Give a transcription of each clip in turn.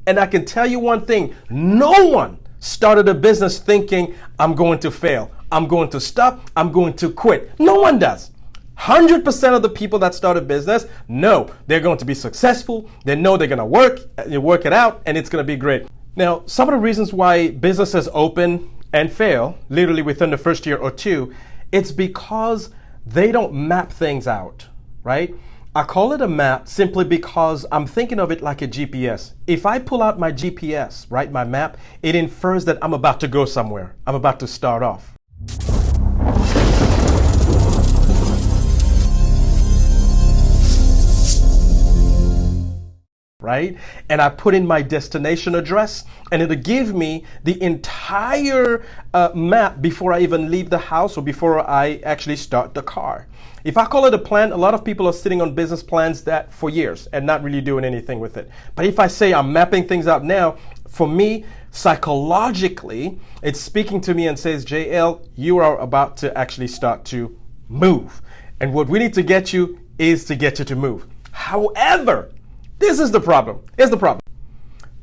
And I can tell you one thing, no one started a business thinking, I'm going to fail, I'm going to stop, I'm going to quit. No one does. 100% of the people that start a business know they're going to be successful. They know they're going to work it out, and it's going to be great. Now, some of the reasons why businesses open and fail, literally within the first year or two, it's because they don't map things out, right? I call it a map simply because I'm thinking of it like a GPS. If I pull out my GPS, right, my map, it infers that I'm about to go somewhere. I'm about to start off. Right? And I put in my destination address, and it'll give me the entire map before I even leave the house or before I actually start the car. If I call it a plan, a lot of people are sitting on business plans that for years and not really doing anything with it. But if I say I'm mapping things out now, for me, psychologically, it's speaking to me and says, JL, you are about to actually start to move. And what we need to get you is to get you to move. However, this is the problem. Here's the problem.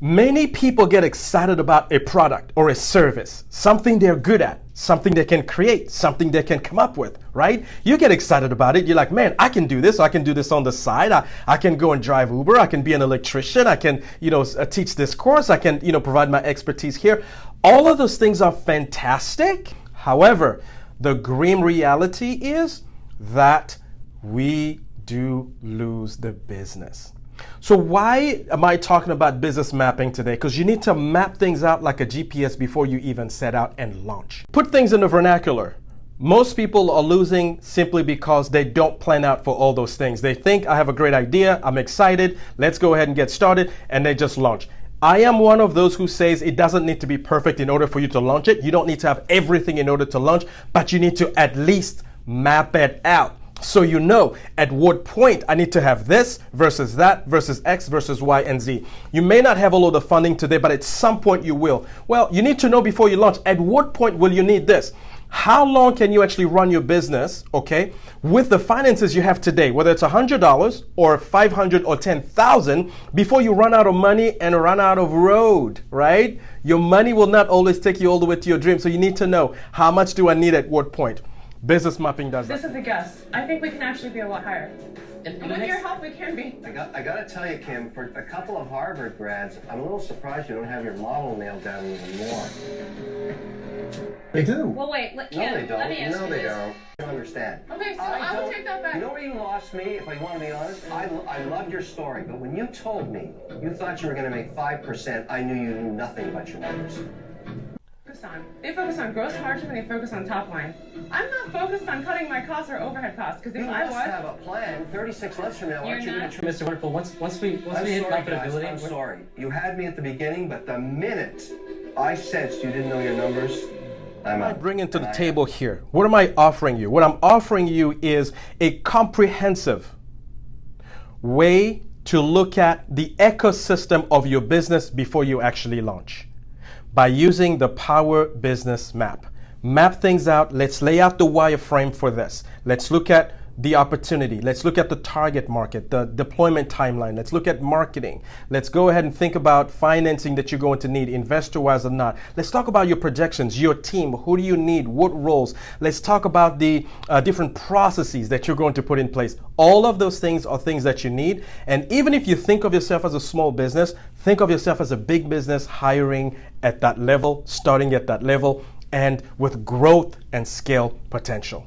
Many people get excited about a product or a service, something they're good at, something they can create, something they can come up with, right? You get excited about it. You're like, man, I can do this. I can do this on the side. I can go and drive Uber. I can be an electrician. I can, teach this course. I can, provide my expertise here. All of those things are fantastic. However, the grim reality is that we do lose the business. So why am I talking about business mapping today? Because you need to map things out like a GPS before you even set out and launch. Put things in the vernacular. Most people are losing simply because they don't plan out for all those things. They think, I have a great idea, I'm excited, let's go ahead and get started, and they just launch. I am one of those who says it doesn't need to be perfect in order for you to launch it. You don't need to have everything in order to launch, but you need to at least map it out. So you know at what point I need to have this versus that versus X versus Y and Z. You may not have all of the funding today, but at some point you will. Well, you need to know before you launch, at what point will you need this? How long can you actually run your business, okay, with the finances you have today, whether it's $100 or $500 or $10,000, before you run out of money and run out of road, right? Your money will not always take you all the way to your dream. So you need to know, how much do I need at what point? Business mapping does that. This is a guess. I think we can actually be a lot higher. And with your help, we can be. I got to tell you, Kim, for a couple of Harvard grads, I'm a little surprised you don't have your model nailed down even more. They do. Well, wait, Kim, no, they don't. let me ask no, you they this. don't. I don't understand. Okay, so I will take that back. You know where you lost me, if I want to be honest? I loved your story, but when you told me you thought you were going to make 5%, I knew you knew nothing about your numbers. They focus on gross margin and they focus on top line. I'm not focused on cutting my costs or overhead costs, because if I was... You must have a plan. 36 months from now, aren't you going to... Mr. Wonderful, once we hit profitability... I'm sorry. You had me at the beginning, but the minute I sensed you didn't know your numbers, I'm out. What am I bringing to the table here? What am I offering you? What I'm offering you is a comprehensive way to look at the ecosystem of your business before you actually launch, by using the Power Business Map. Map things out. Let's lay out the wireframe for this. Let's look at the opportunity. Let's look at the target market, the deployment timeline. Let's look at marketing. Let's go ahead and think about financing that you're going to need, investor-wise or not. Let's talk about your projections, your team. Who do you need? What roles? Let's talk about the different processes that you're going to put in place. All of those things are things that you need. And even if you think of yourself as a small business, think of yourself as a big business hiring at that level, starting at that level, and with growth and scale potential.